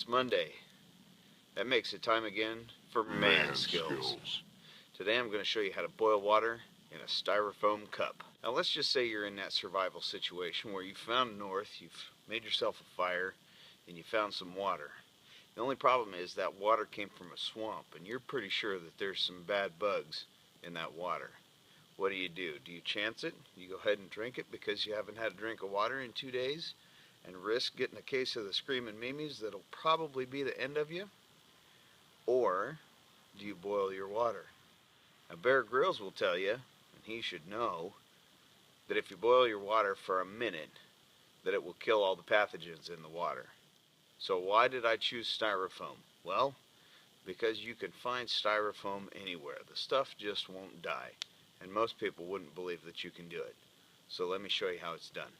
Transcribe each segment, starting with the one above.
Monday. That makes it time again for man skills. Today I'm going to show you how to boil water in a styrofoam cup. Now let's just say you're in that survival situation where you found north, you've made yourself a fire, and you found some water. The only problem is that water came from a swamp, and you're pretty sure that there's some bad bugs in that water. What do? Do you chance it? You go ahead and drink it because you haven't had a drink of water in 2 days and risk getting a case of the screaming Mimes that'll probably be the end of you? Or do you boil your water? Now Bear Grylls will tell you, and he should know, that if you boil your water for a minute, that it will kill all the pathogens in the water. So why did I choose styrofoam? Well, because you can find styrofoam anywhere. The stuff just won't die. And most people wouldn't believe that you can do it. So let me show you how it's done.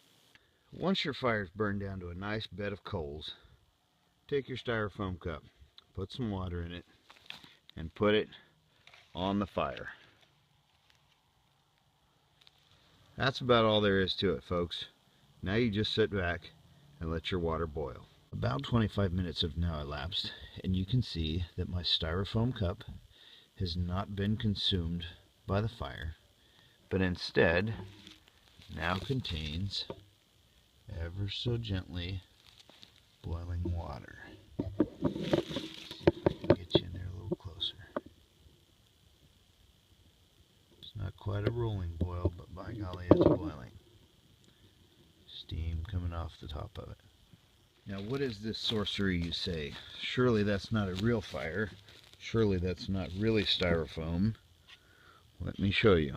Once your fire's burned down to a nice bed of coals, take your styrofoam cup, put some water in it, and put it on the fire. That's about all there is to it, folks. Now you just sit back and let your water boil. About 25 minutes have now elapsed, and you can see that my styrofoam cup has not been consumed by the fire, but instead now contains ever so gently boiling water. See if I can get you in there a little closer. It's not quite a rolling boil, but by golly, it's boiling. Steam coming off the top of it. Now what is this sorcery, you say? Surely that's not a real fire. Surely that's not really styrofoam. Let me show you.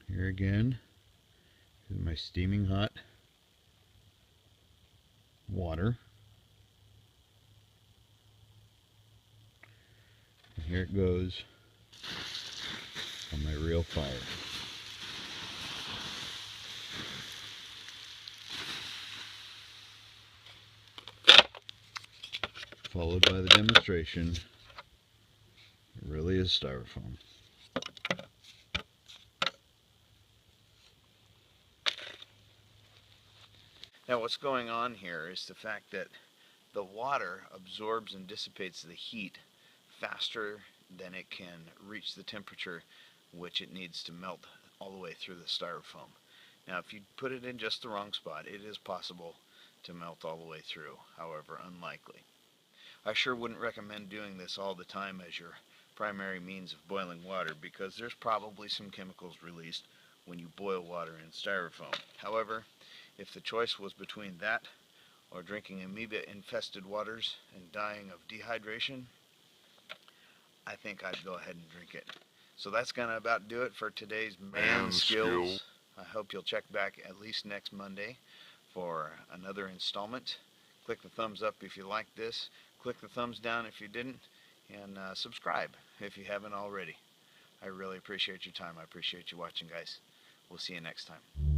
Here again is my steaming hot water. And here it goes on my real fire. Followed by the demonstration. It really is styrofoam. Now what's going on here is the fact that the water absorbs and dissipates the heat faster than it can reach the temperature which it needs to melt all the way through the styrofoam. Now if you put it in just the wrong spot, it is possible to melt all the way through, however unlikely. I sure wouldn't recommend doing this all the time as your primary means of boiling water, because there's probably some chemicals released when you boil water in styrofoam. However, if the choice was between that or drinking amoeba-infested waters and dying of dehydration, I think I'd go ahead and drink it. So that's going to about do it for today's Man Skills. I hope you'll check back at least next Monday for another installment. Click the thumbs up if you liked this. Click the thumbs down if you didn't. And subscribe if you haven't already. I really appreciate your time. I appreciate you watching, guys. We'll see you next time.